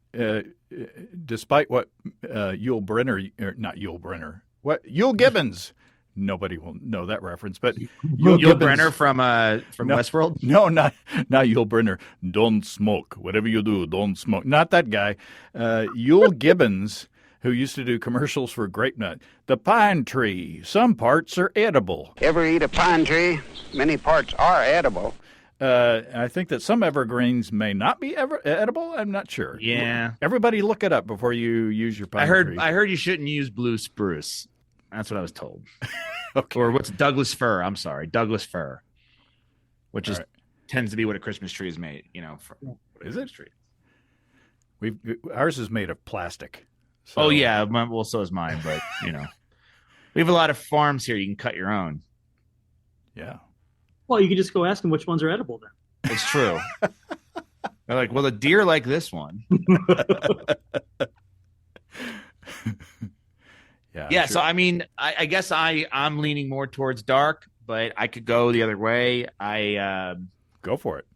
despite what Yul Gibbons, nobody will know that reference, but Yul Brynner from Westworld. No, not Yul Brynner. Don't smoke. Whatever you do, don't smoke. Not that guy. Yul Gibbons, who used to do commercials for Grape Nut. The pine tree. Some parts are edible. Ever eat a pine tree? Many parts are edible. I think that some evergreens may not be edible. I'm not sure. Yeah. Everybody look it up before you use your pine tree. I heard you shouldn't use blue spruce. That's what I was told. Okay. Or what's Douglas fir? I'm sorry, Douglas fir, which tends to be what a Christmas tree is made. Is it? Tree. Ours is made of plastic. So. Oh yeah, well so is mine. But we have a lot of farms here. You can cut your own. Yeah. Well, you could just go ask them which ones are edible then. It's true. They're like, well, a deer like this one. Yeah. Sure. So I mean, I guess I'm leaning more towards dark, but I could go the other way. Go for it.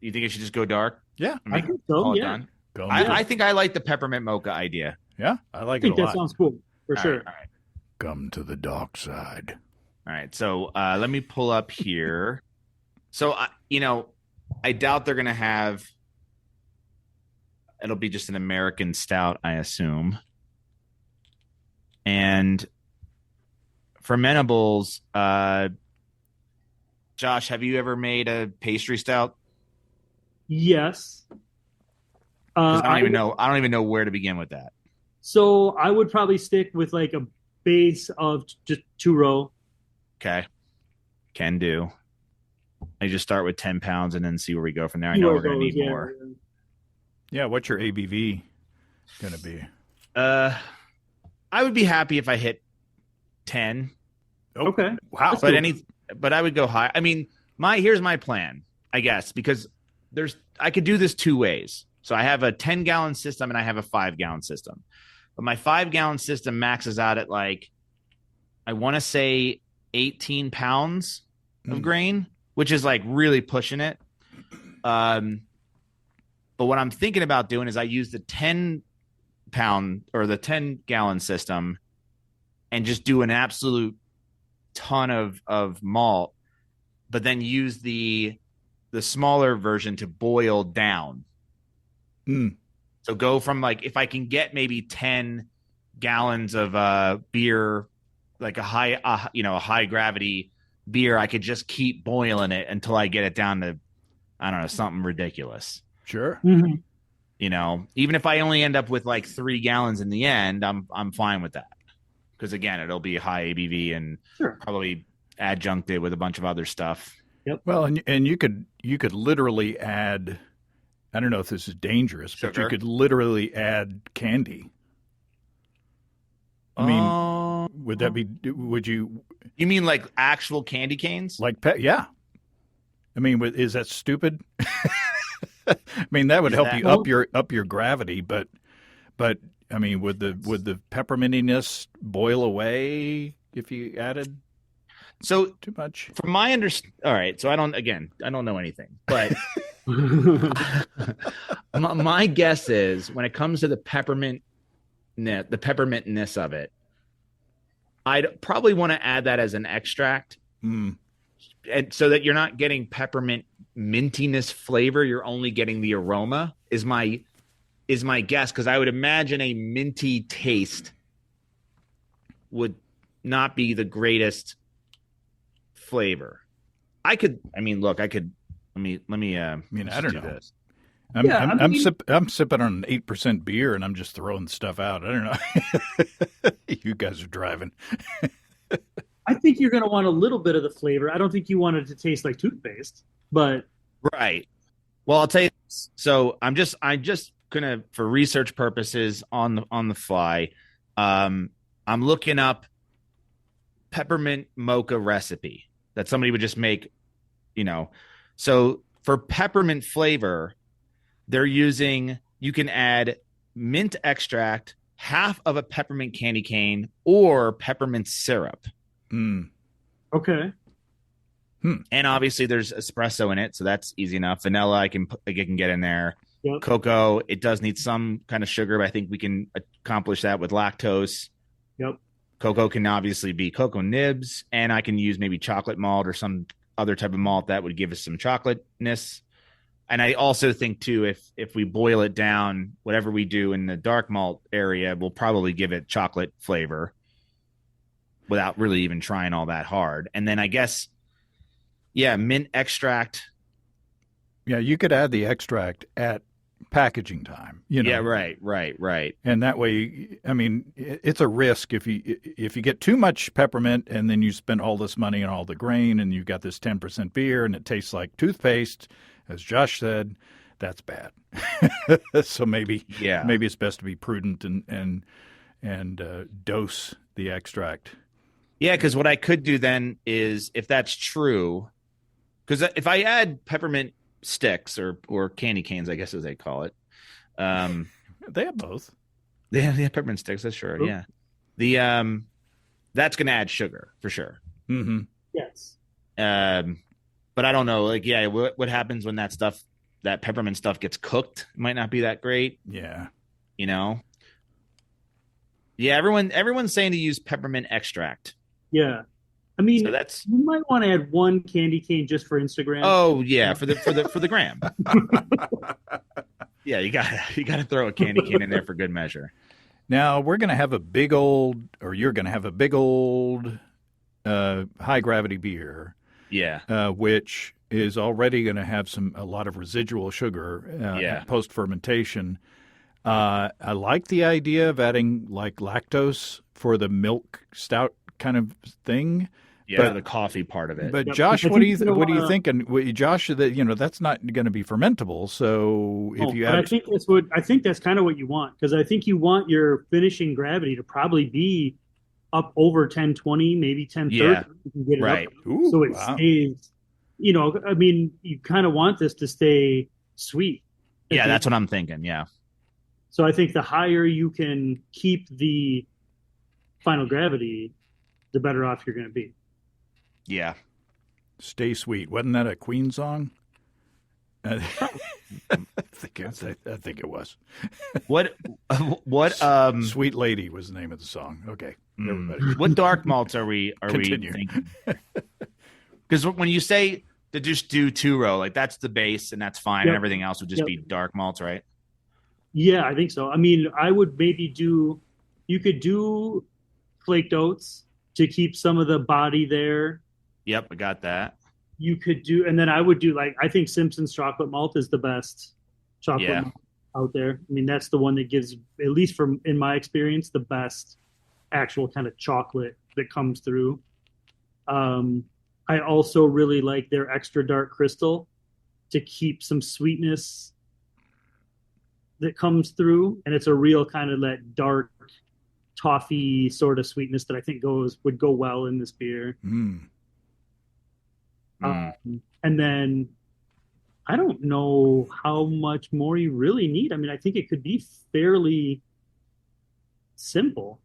You think I should just go dark? Yeah, I think so. Yeah. I think I like the Peppermint Mocha idea. Yeah, I like it a lot. I think that sounds cool for sure. All right. Come to the dark side. All right, so let me pull up here. So, I doubt they're going to have – it'll be just an American stout, I assume. And fermentables, Josh, have you ever made a pastry stout? Yes. I don't even know where to begin with that. So I would probably stick with like a base of just 2-row. Okay. Can do. I just start with 10 pounds and then see where we go from there. I know we're going to need more. Yeah. What's your ABV? going to be? I would be happy if I hit 10. Oh, Okay. wow. But I would go high. I mean, here's my plan, I guess, because I could do this two ways. So I have a 10-gallon system and I have a 5-gallon system. But my 5-gallon system maxes out at like, I want to say 18 pounds of grain, which is like really pushing it. But what I'm thinking about doing is I use the 10-pound or the 10-gallon system and just do an absolute ton of malt, but then use the smaller version to boil down. So go from like, if I can get maybe 10 gallons of beer, like a high gravity beer, I could just keep boiling it until I get it down to, I don't know, something ridiculous. Sure. Mm-hmm. You know, even if I only end up with like 3 gallons in the end, I'm fine with that. Because again, it'll be high ABV and probably adjuncted with a bunch of other stuff. Yep. Well, and you could literally add, I don't know if this is dangerous, but Sugar. you could literally add candy. I mean, would you? You mean like actual candy canes? Like, yeah. I mean, is that stupid? I mean, that would help you up your gravity, but I mean, would the peppermintiness boil away if you added so too much? From my all right. So I don't know anything, but my guess is when it comes to the peppermintness of it, I'd probably want to add that as an extract, and so that you're not getting peppermint mintiness flavor. You're only getting the aroma. Is my guess, because I would imagine a minty taste would not be the greatest flavor. Let me I don't know. This. I'm sipping on an 8% beer and I'm just throwing stuff out. I don't know. You guys are driving. I think you're going to want a little bit of the flavor. I don't think you want it to taste like toothpaste, but right. Well, I'll tell you. So I'm just gonna, for research purposes on the fly, I'm looking up peppermint mocha recipe that somebody would just make, So for peppermint flavor, you can add mint extract, half of a peppermint candy cane, or peppermint syrup. Okay. And obviously there's espresso in it, so that's easy enough. Vanilla, I can get in there. Yep. Cocoa, it does need some kind of sugar, but I think we can accomplish that with lactose. Yep. Cocoa can obviously be cocoa nibs, and I can use maybe chocolate malt or some other type of malt that would give us some chocolateness. And I also think too, if we boil it down, whatever we do in the dark malt area will probably give it chocolate flavor without really even trying all that hard. And then I guess, mint extract. Yeah, you could add the extract at packaging time. Yeah, right. And that way, I mean, it's a risk if you get too much peppermint and then you spend all this money on all the grain and you've got this 10% beer and it tastes like toothpaste, as Josh said, that's bad. So maybe it's best to be prudent and dose the extract. Yeah, because what I could do then is, if that's true, because if I add peppermint sticks or candy canes, I guess as they call it, they have both. They have peppermint sticks. That's sure. Ooh. Yeah, that's going to add sugar for sure. Mm-hmm. Yes. But I don't know. Like, what happens when that peppermint stuff gets cooked? It might not be that great. Yeah. Yeah. Everyone's saying to use peppermint extract. Yeah. I mean, so you might want to add one candy cane just for Instagram. Oh yeah, for the gram. Yeah, you gotta throw a candy cane in there for good measure. Now you're gonna have a big old high gravity beer. Yeah. Which is already going to have a lot of residual sugar post fermentation. I like the idea of adding like lactose for the milk stout kind of thing. Yeah, the coffee part of it. But Yep. Josh, I what do think you you're what are you gonna- thinking? Josh, that that's not going to be fermentable. So if you but I have, think that's kind of what you want, because I think you want your finishing gravity to probably be up over 1020, maybe 1030. Yeah, You can get it right. up, Ooh, so it wow. stays. I mean, you kind of want this to stay sweet. Yeah, that's what I'm thinking. Yeah. So I think the higher you can keep the final gravity, the better off you're going to be. Yeah. Stay sweet. Wasn't that a Queen song? I think it was. What Sweet Lady was the name of the song. Okay, everybody. what dark malts are we Continue. thinking? Because when you say to just do 2-row, like that's the base and that's fine, and Yep. everything else would just be dark malts, right? Yeah, I think so. I mean, I would maybe you could do flaked oats to keep some of the body there. Yep, I got that. You could do, and then I would do, like, I think Simpson's chocolate malt is the best chocolate malt out there. I mean, that's the one that gives, at least from in my experience, the best actual kind of chocolate that comes through. I also really like their extra dark crystal to keep some sweetness that comes through, and it's a real kind of that dark toffee sort of sweetness that I think would go well in this beer. And then I don't know how much more you really need. I mean, I think it could be fairly simple.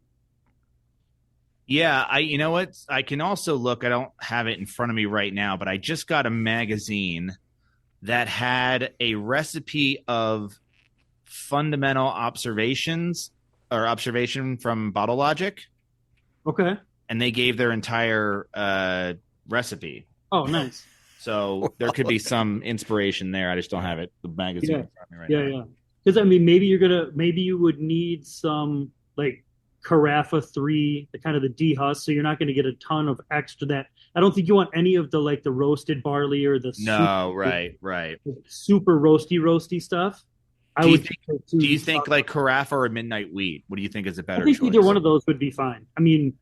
Yeah, you know what? I can also look. I don't have it in front of me right now, but I just got a magazine that had a recipe of fundamental observation from Bottle Logic, Okay. and they gave their entire recipe. Oh, nice. So there could be some inspiration there. I just don't have it. The magazine in front of me right now. Yeah. Because I mean, maybe you would need some like Carafa 3, the kind of the dehusk, so you're not going to get a ton of extra that. I don't think you want any of the like the roasted barley or the right. super roasty stuff. Do you think like Carafa or Midnight Wheat? What do you think is a better I think choice? either one of those would be fine. I mean,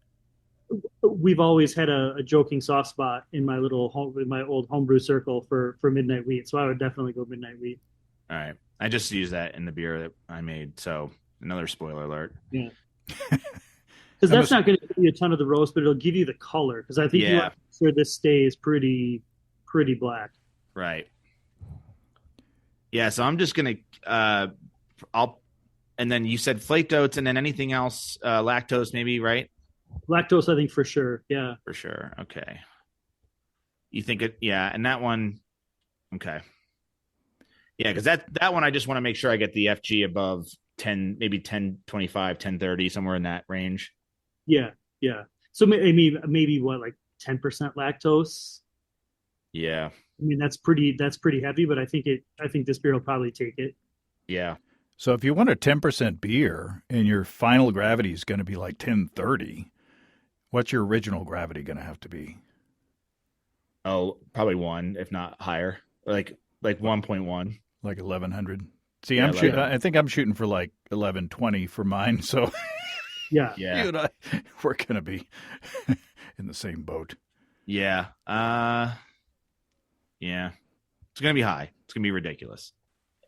we've always had a joking soft spot in my old homebrew circle for Midnight Wheat, so I would definitely go Midnight Wheat. All right, I just used that in the beer that I made. So another spoiler alert. Yeah, because that's not going to give you a ton of the roast, but it'll give you the color. Because I think you want to make sure this stays pretty black. Right. Yeah, so I'm just gonna and then you said flaked oats, and then anything else, lactose maybe, right? Lactose, I think for sure. Yeah, for sure. Okay. You think it? Yeah, and that one. Okay. Yeah, because that one I just want to make sure I get the FG above 10, maybe 1025, 1030, somewhere in that range. Yeah. So maybe what, like 10% lactose? Yeah. I mean, that's pretty heavy, but I think this beer will probably take it. Yeah. So if you want a 10% beer and your final gravity is going to be like 1030, what's your original gravity going to have to be? Oh, probably 1, if not higher, like 1.1, like 1100. See, Yeah, I think I'm shooting for like 1120 for mine. So Yeah. you and I, we're going to be in the same boat. Yeah. Yeah. It's going to be high. It's going to be ridiculous.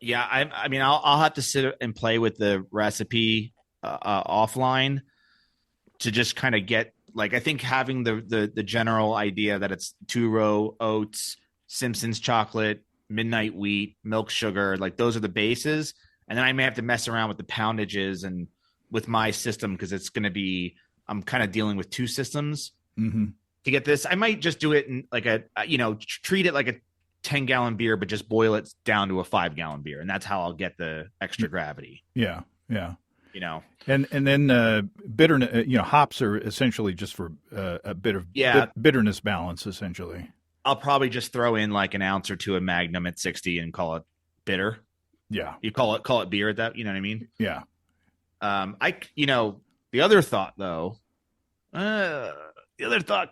Yeah. I mean, I'll have to sit and play with the recipe offline to just kind of get, like, I think having the general idea that it's 2-row oats, Simpson's chocolate, Midnight Wheat, milk sugar, like those are the bases. And then I may have to mess around with the poundages and with my system, because it's going to be, I'm kind of dealing with 2 systems to get this. I might just do it in like treat it like a 10-gallon beer, but just boil it down to a 5-gallon beer. And that's how I'll get the extra gravity. Yeah. And then bitterness, hops are essentially just for a bit of bitterness balance, essentially. I'll probably just throw in like an ounce or 2 of Magnum at 60 and call it bitter. Yeah. You call it beer at that, you know what I mean? Yeah. The other thought though,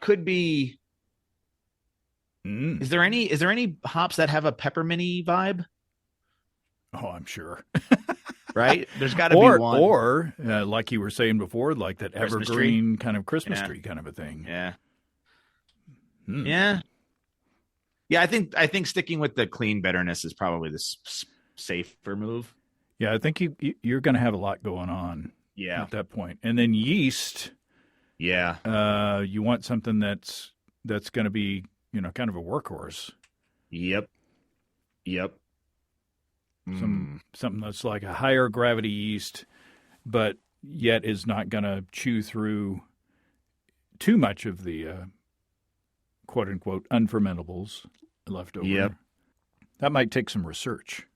could be, is there any hops that have a pepperminty vibe? Oh, I'm sure. Right? There's got to be one. Or like you were saying before, like that Christmas evergreen tree? kind of Christmas tree kind of a thing. Yeah. Yeah. Yeah, I think sticking with the clean bitterness is probably the safer move. Yeah, I think you're going to have a lot going on at that point. And then yeast, you want something that's going to be, kind of a workhorse. Yep. Something that's like a higher gravity yeast, but yet is not going to chew through too much of the quote unquote unfermentables left over. Yep. That might take some research.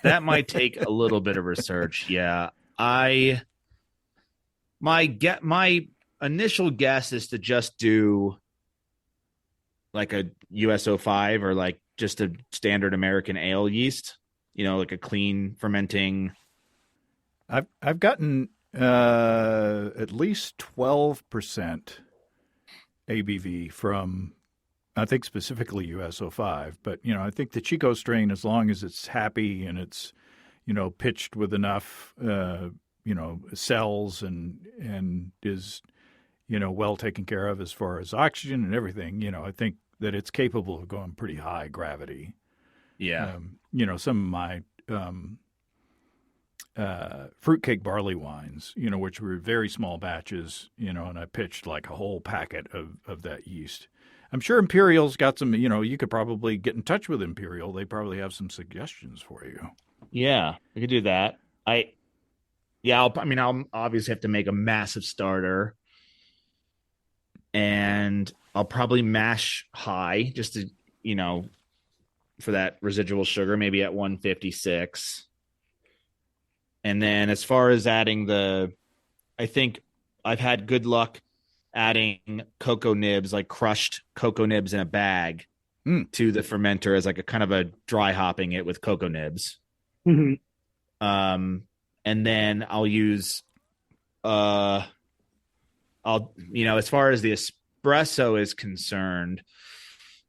That might take a little bit of research. Yeah. My initial guess is to just do like a US-05 or like just a standard American ale yeast, like a clean fermenting. I've gotten at least 12% ABV from, I think specifically US-05, but I think the Chico strain, as long as it's happy and it's pitched with enough cells and is well taken care of as far as oxygen and everything, I think that it's capable of going pretty high gravity. Yeah. Some of my fruitcake barley wines, which were very small batches, and I pitched like a whole packet of that yeast. I'm sure Imperial's got some, you could probably get in touch with Imperial. They probably have some suggestions for you. Yeah, we could do that. I'll obviously have to make a massive starter, and I'll probably mash high just to, for that residual sugar, maybe at 156. And then as far as adding I think I've had good luck adding cocoa nibs, like crushed cocoa nibs in a bag to the fermenter as like a kind of a dry hopping it with cocoa nibs. Mm-hmm. And then I'll use, as far as the espresso is concerned,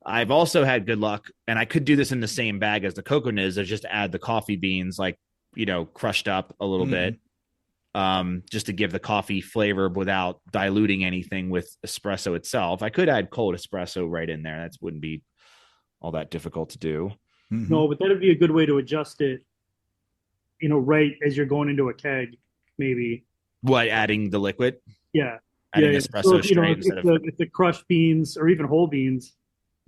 I've also had good luck, and I could do this in the same bag as the cocoa nibs, is just add the coffee beans, like, crushed up a little bit, just to give the coffee flavor without diluting anything with espresso itself. I could add cold espresso right in there. That wouldn't be all that difficult to do. Mm-hmm. No, but that'd be a good way to adjust it, right as you're going into a keg, maybe. What, adding the liquid? Yeah. Adding espresso so, straight if the crushed beans or even whole beans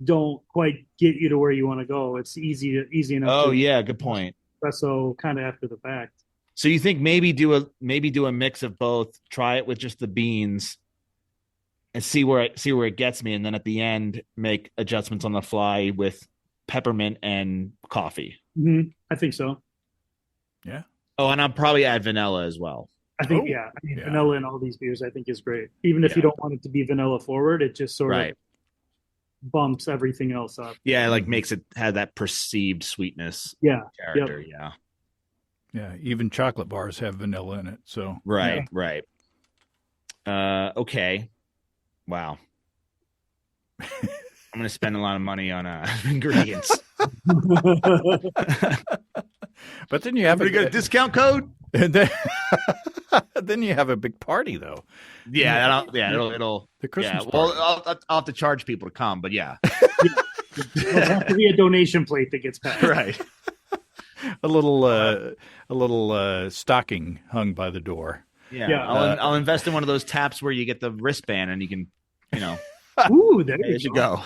don't quite get you to where you want to go, it's easy enough. Oh, yeah, good point. Espresso kind of after the fact. So you think maybe do a mix of both, try it with just the beans and see where it gets me, and then at the end make adjustments on the fly with peppermint and coffee. Mm-hmm. I think so. Yeah. Oh, and I'll probably add vanilla as well. I think vanilla in all these beers I think is great. Even if you don't want it to be vanilla forward, it just sort of bumps everything else up. Yeah, like makes it have that perceived sweetness character. Yep. Yeah, even chocolate bars have vanilla in it. So right. Okay. Wow. I'm gonna spend a lot of money on ingredients. But then you have a discount code, and then you have a big party though. Yeah, it'll the Christmas party. Well, I'll have to charge people to come, but yeah. There'll have to be a donation plate that gets passed. Right. A little stocking hung by the door. Yeah. I'll invest in one of those taps where you get the wristband and you can, Ooh, there you go.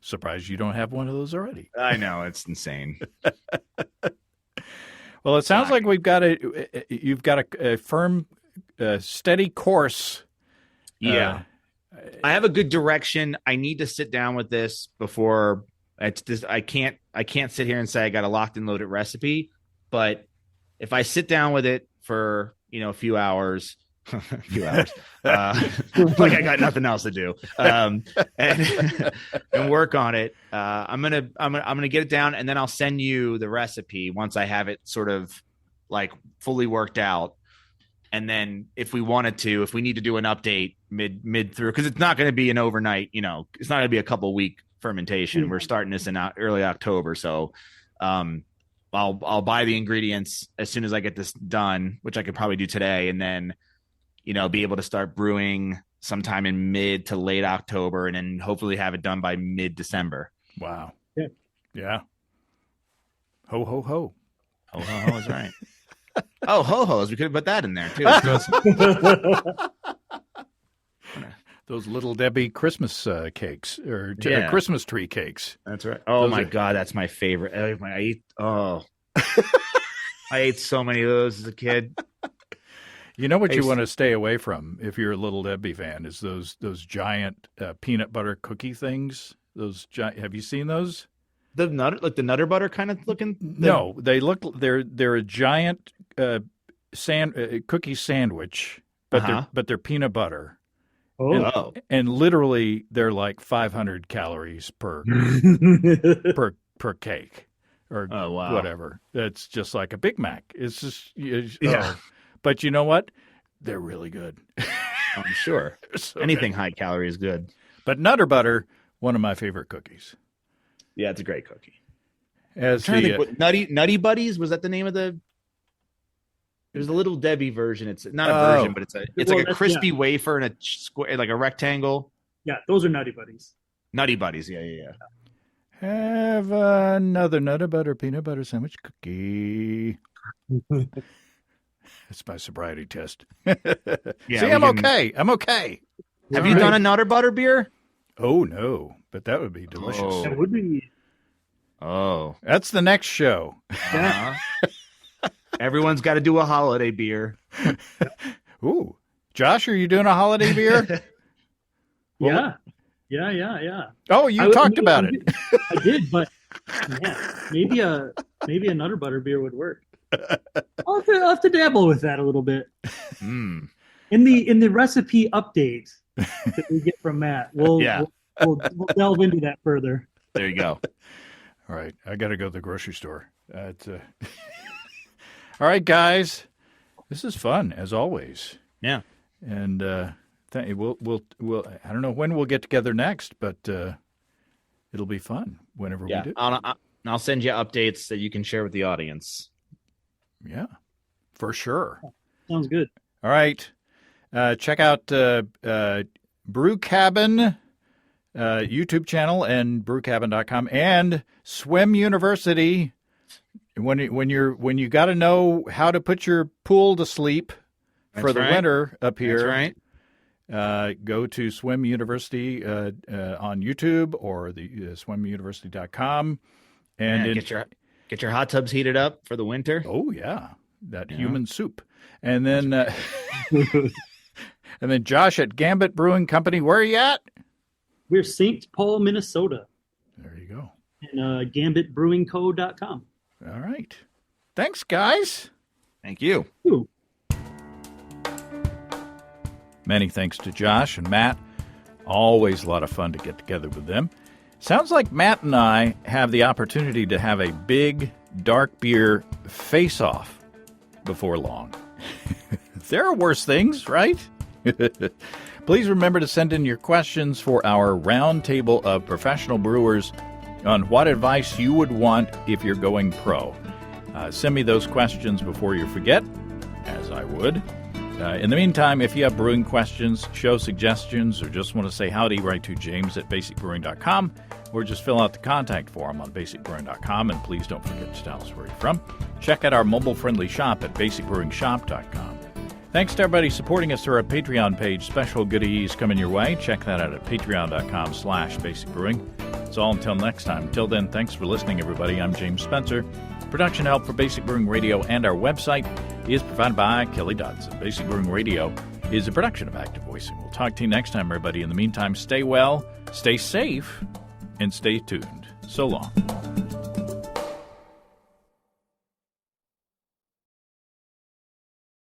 Surprised you don't have one of those already. I know, it's insane. Well, it sounds like you've got a firm, steady course. Yeah. I have a good direction. I need to sit down with this before I can't sit here and say I got a locked and loaded recipe, but if I sit down with it for, a few hours, like I got nothing else to do, and work on it, I'm gonna get it down, and then I'll send you the recipe once I have it sort of like fully worked out. And then if we need to do an update mid through, because it's not going to be an overnight, it's not going to be a couple week fermentation. We're starting this in early October, so I'll buy the ingredients as soon as I get this done, which I could probably do today, and then be able to start brewing sometime in mid to late October, and then hopefully have it done by mid-December. Wow. Yeah. Yeah. Ho, ho, ho. Ho ho ho is right. Oh, ho hos. We could have put that in there too. Those Little Debbie Christmas cakes or Yeah. Christmas tree cakes. That's right. Oh Those my are- God, that's my favorite. I ate so many of those as a kid. You know what I you used want to stay away from if you're a Little Debbie fan is those giant peanut butter cookie things. Have you seen those? The Nutter Butter kind of looking. No, they're a giant cookie sandwich, but they're peanut butter. Oh, And literally, they're like 500 calories per cake, or Oh, wow. whatever. It's just like a Big Mac. It's just Yeah. But you know what? They're really good. I'm sure. So Anything good. high calorie is good. But Nutter Butter, one of my favorite cookies. Yeah, it's a great cookie. As I'm trying to the, think, Nutty Buddies, was that the name of the? There's a Little Debbie version. It's not a Oh. version, but it's like a that's- crispy wafer in a square, like a rectangle. Yeah, those are Nutty Buddies. Nutty Buddies, yeah. have another Nutter Butter peanut butter sandwich cookie. It's my sobriety test. Yeah, See, we I'm can- okay. I'm okay. Have you done a Nutter Butter beer? Oh no, but that would be delicious. Oh. That would be. Oh, That's the next show. uh-huh. Everyone's got to do a holiday beer. Ooh, Josh, are you doing a holiday beer? Well, Yeah. Oh, you talked about it. I did, but yeah, maybe a Nutter Butter beer would work. I'll have to dabble with that a little bit. Mm. In the recipe update that we get from Matt, we'll delve into that further. There you go. All right, I got to go to the grocery store. All right, guys, this is fun as always. Yeah. And we'll I don't know when we'll get together next, but it'll be fun whenever we do. I'll send you updates that you can share with the audience. Yeah, for sure. Sounds good. All right, check out Brew Cabin YouTube channel and brewcabin.com and Swim University. When you got to know how to put your pool to sleep for That's the right. winter up here. That's right. Go to Swim University on YouTube or the swimuniversity.com and Get your hot tubs heated up for the winter. oh yeah, that human soup. And then and then Josh at Gambit Brewing Company. Where are you at? We're St. Paul, Minnesota, There you go. and gambitbrewingco.com. All right. Thanks, guys. Thank you. Ooh. Many thanks to Josh and Matt. Always a lot of fun to get together with them. Sounds like Matt and I have the opportunity to have a big dark beer face-off before long. There are worse things, right? Please remember to send in your questions for our roundtable of professional brewers on what advice you would want if you're going pro. Send me those questions before you forget, as I would. In the meantime, if you have brewing questions, show suggestions, or just want to say howdy, write to james@basicbrewing.com, or just fill out the contact form on basicbrewing.com, and please don't forget to tell us where you're from. Check out our mobile-friendly shop at basicbrewingshop.com. Thanks to everybody supporting us through our Patreon page. Special goodies coming your way. Check that out at patreon.com/basicbrewing. So until next time. Until then, thanks for listening, everybody. I'm James Spencer. Production help for Basic Brewing Radio and our website is provided by Kelly Dodson. Basic Brewing Radio is a production of Active Voicing. We'll talk to you next time, everybody. In the meantime, stay well, stay safe, and stay tuned. So long.